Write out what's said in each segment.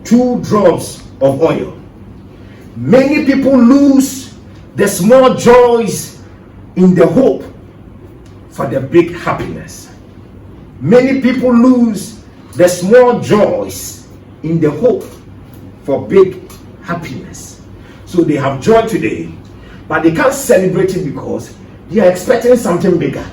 2 drops of oil. Many people lose the small joys in the hope for the big happiness. Many people lose the small joys in the hope for big happiness. So they have joy today, but they can't celebrate it because they are expecting something bigger.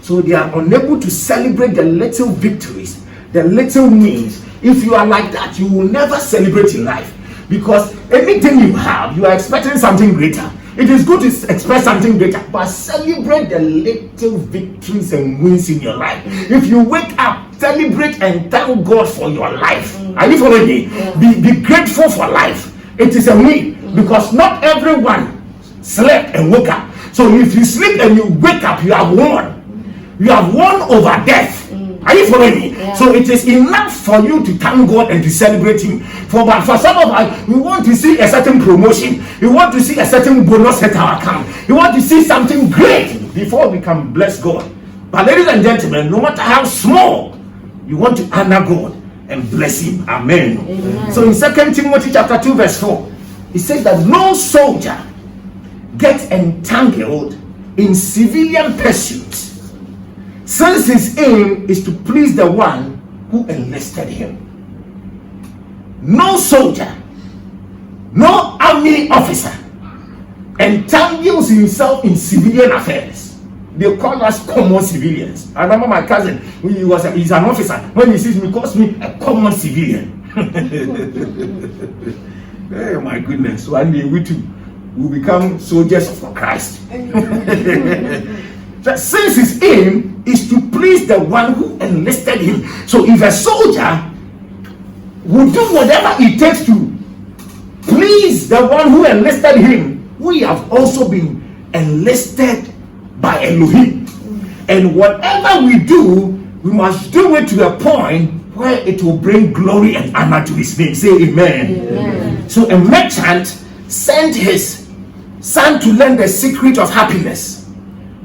So they are unable to celebrate the little victories, the little wins. If you are like that, you will never celebrate in life, because anything you have, you are expecting something greater. It is good to expect something greater, but celebrate the little victories and wins in your life. If you wake up, celebrate and thank God for your life. Are you following me? Be grateful for life. It is a win, because not everyone slept and woke up. So if you sleep and you wake up, you have won. You have won over death. Are you following me? Yeah. So it is enough for you to thank God and to celebrate Him. But for some of us, we want to see a certain promotion. We want to see a certain bonus at our account. We want to see something great before we can bless God. But ladies and gentlemen, no matter how small, you want to honor God and bless Him. Amen. Amen. So in 2 Timothy chapter 2 verse 4, it says that no soldier gets entangled in civilian pursuits, since his aim is to please the one who enlisted him. No soldier, no army officer entangles himself in civilian affairs. They call us common civilians. I remember my cousin, he's an officer. When he sees me, calls me a common civilian. Oh my goodness, one day we too will become soldiers for Christ. Since his aim is to please the one who enlisted him. So if a soldier would do whatever it takes to please the one who enlisted him, we have also been enlisted by Elohim. And whatever we do, we must do it to a point where it will bring glory and honor to his name. Say amen. Amen. So a merchant sent his son to learn the secret of happiness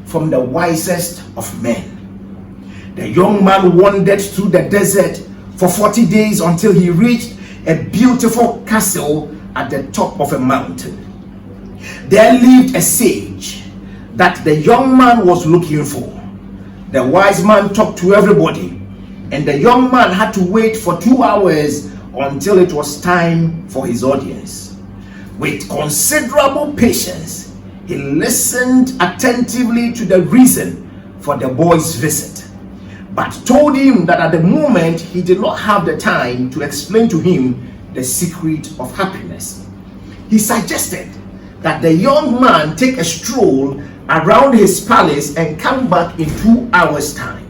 from the wisest of men. The young man wandered through the desert for 40 days until he reached a beautiful castle at the top of a mountain. There lived a sage that the young man was looking for. The wise man talked to everybody, and the young man had to wait for 2 hours until it was time for his audience. With considerable patience, he listened attentively to the reason for the boy's visit, but told him that at the moment he did not have the time to explain to him the secret of happiness. He suggested that the young man take a stroll around his palace and come back in 2 hours' time.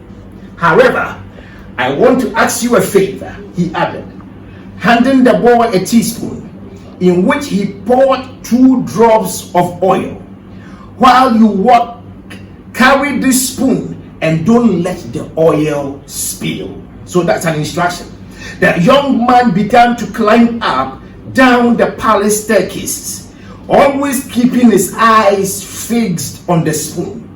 However, I want to ask you a favor, he added, handing the boy a teaspoon in which he poured 2 drops of oil. While you walk, carry this spoon and don't let the oil spill. So that's an instruction. The young man began to climb up down the palace staircases, always keeping his eyes fixed on the spoon.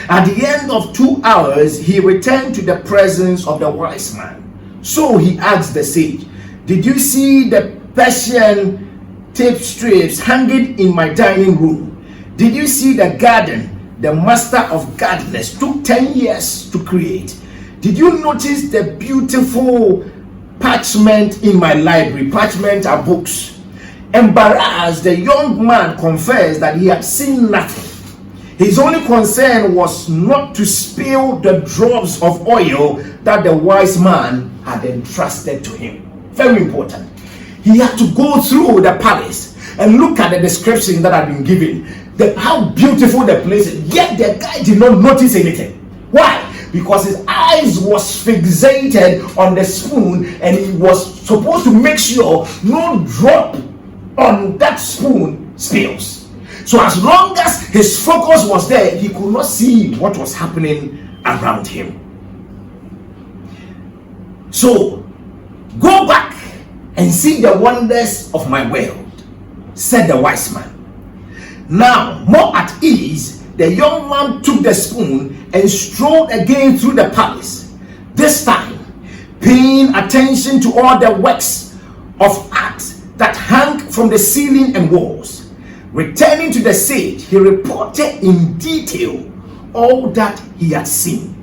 At the end of 2 hours, he returned to the presence of the wise man. So he asked the sage, "Did you see the Persian tapestries hanging in my dining room? Did you see the garden the master of gardeners took 10 years to create? Did you notice the beautiful parchment in my library?" Parchment are books. Embarrassed, the young man confessed that he had seen nothing. His only concern was not to spill the drops of oil that the wise man had entrusted to him. Very important. He had to go through the palace and look at the description that had been given, how beautiful the place is. Yet the guy did not notice anything. Why? Because his eyes was fixated on the spoon, and he was supposed to make sure no drop on that spoon spills. So as long as his focus was there, he could not see what was happening around him. So go back and see the wonders of my world, said the wise man. Now, more at ease, the young man took the spoon and strolled again through the palace, this time paying attention to all the works of acts that hung from the ceiling and walls. Returning to the sage, he reported in detail all that he had seen.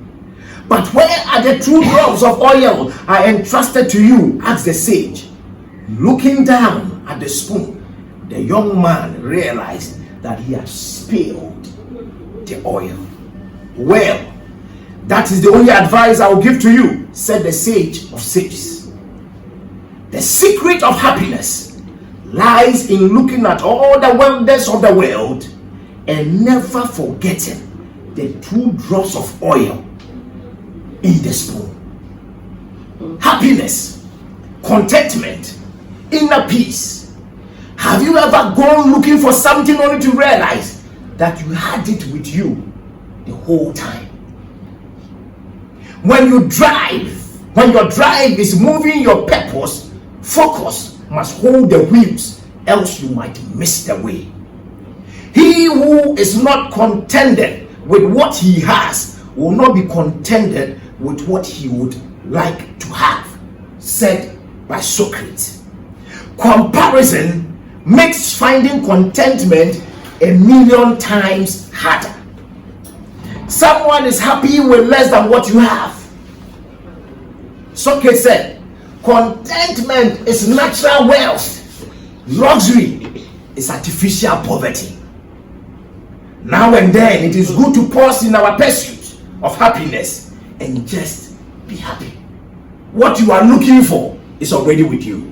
But where are the 2 drops of oil I entrusted to you? Asked the sage. Looking down at the spoon, the young man realized that he had spilled the oil. Well, that is the only advice I will give to you, said the sage of sages. The secret of happiness lies in looking at all the wonders of the world and never forgetting the 2 drops of oil in the spoon. Happiness, contentment, inner peace. Have you ever gone looking for something only to realize that you had it with you the whole time? When your drive is moving your purpose, focus must hold the wheels, else you might miss the way. He who is not contented with what he has will not be contented with what he would like to have, said by Socrates. Comparison makes finding contentment 1,000,000 times harder. Someone is happy with less than what you have. Socrates said, contentment is natural wealth. Luxury is artificial poverty. Now and then it is good to pause in our pursuit of happiness and just be happy. What you are looking for is already with you.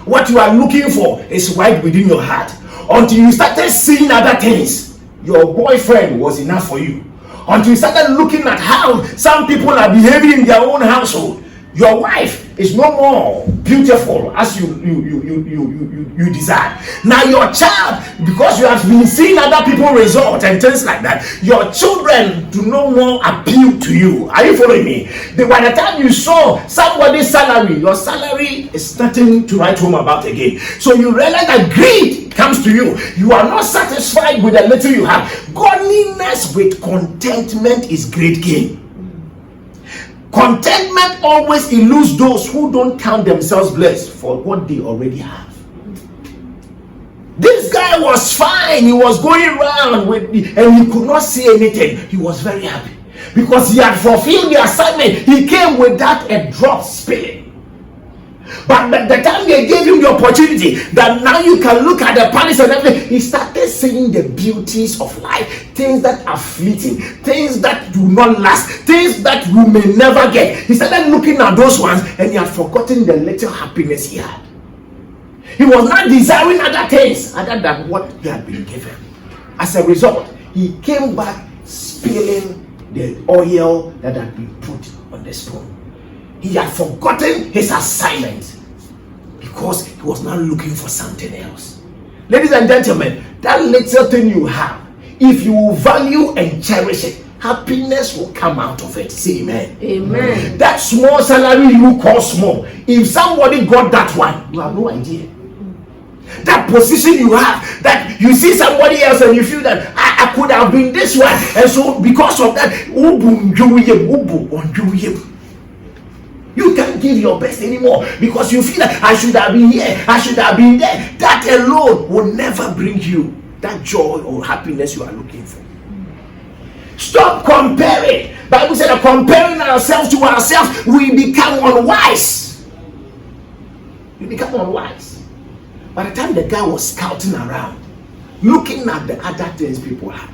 What you are looking for is right within your heart. Until you started seeing other things, your boyfriend was enough for you. Until you started looking at how some people are behaving in their own household, your wife is no more beautiful as you desire. Now your child, because you have been seeing other people result and things like that, your children do no more appeal to you. Are you following me? By the time you saw somebody's salary, your salary is nothing to write home about again. So you realize that greed comes to you. You are not satisfied with the little you have. Godliness with contentment is great gain. Contentment always eludes those who don't count themselves blessed for what they already have. This guy was fine. He was going around and he could not see anything. He was very happy because he had fulfilled the assignment. He came without a drop spilling. But the time they gave him the opportunity that now you can look at the palace and everything, he started seeing the beauties of life, things that are fleeting, things that do not last, things that you may never get. He started looking at those ones and he had forgotten the little happiness he had. He was not desiring other things other than what he had been given. As a result, he came back spilling the oil that had been put on the spoon. He had forgotten his assignment because he was not looking for something else. Ladies and gentlemen, that little thing you have, if you value and cherish it, happiness will come out of it. Say amen. Amen. That small salary you call small, if somebody got that one, you have no idea. That position you have, that you see somebody else and you feel that I could have been this one, and so because of that, you can't give your best anymore because you feel that I should have been here, I should have been there. That alone will never bring you that joy or happiness you are looking for. Stop comparing. Bible said that comparing ourselves to ourselves, we become unwise. We become unwise. By the time the guy was scouting around, looking at the other things people had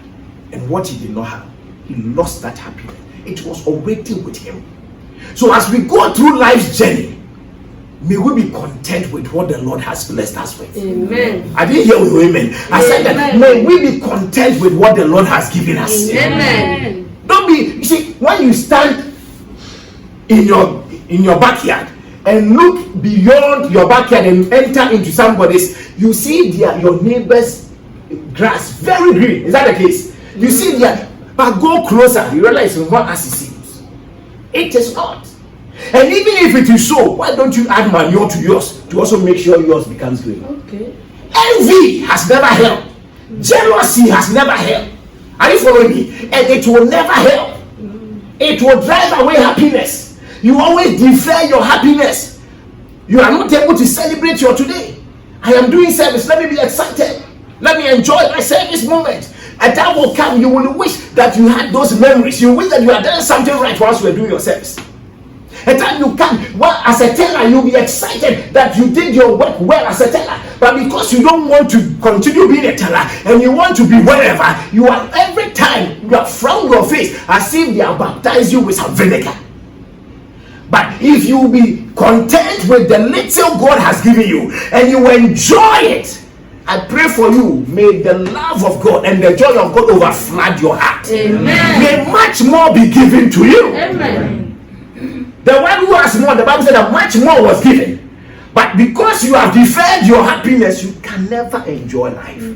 and what he did not have, he lost that happiness. It was already with him. So as we go through life's journey, may we be content with what the Lord has blessed us with. Amen. I didn't hear you, amen. I said that may we be content with what the Lord has given us. Amen. Don't be, you see, when you stand in your backyard and look beyond your backyard and enter into somebody's, you see your neighbor's grass very green. Is that the case? You see but go closer, you realize it's not as it seems. It is not. And even if it is so, why don't you add manure to yours to also make sure yours becomes green? Okay. Envy has never helped. Jealousy has never helped. Are you following me? And it will never help. It will drive away happiness. You always defer your happiness. You are not able to celebrate your today. I am doing service. Let me be excited. Let me enjoy my service moment. A time will come, you will wish that you had those memories. You wish that you had done something right whilst you were doing your service. A time you come, well, as a teller, you'll be excited that you did your work well as a teller. But because you don't want to continue being a teller and you want to be wherever, you are every time you have frowned your face as if they have baptized you with some vinegar. But if you be content with the little God has given you and you enjoy it, I pray for you, may the love of God and the joy of God overflood your heart. Amen. May much more be given to you. Amen. The one who has more, the Bible said that much more was given. But because you have deferred your happiness, you can never enjoy life.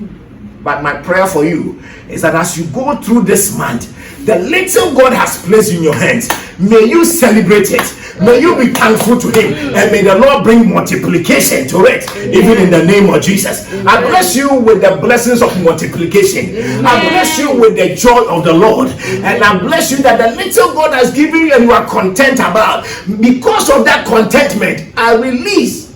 But my prayer for you is that as you go through this month, the little God has placed in your hands, may you celebrate it. May you be thankful to him, and may the Lord bring multiplication to it. Even in the name of Jesus. I bless you with the blessings of multiplication. I bless you with the joy of the Lord, and I bless you that the little God has given you and you are content about. Because of that contentment, I release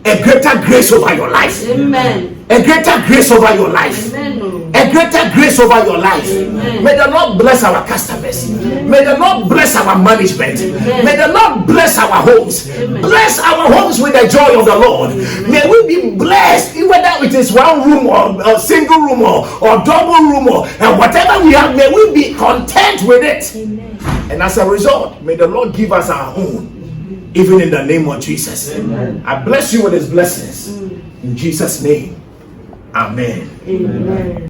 a greater grace over your life. Amen. A greater grace over your life. Amen. A greater grace over your life. Amen. May the Lord bless our customers. Amen. May the Lord bless our management. Amen. May the Lord bless our homes. Amen. Bless our homes with the joy of the Lord. Amen. May we be blessed, whether it is one room or a single room or double room or and whatever we have. May we be content with it. Amen. And as a result, may the Lord give us our own. Even in the name of Jesus. Amen. I bless you with his blessings. In Jesus' name. Amen. Amen.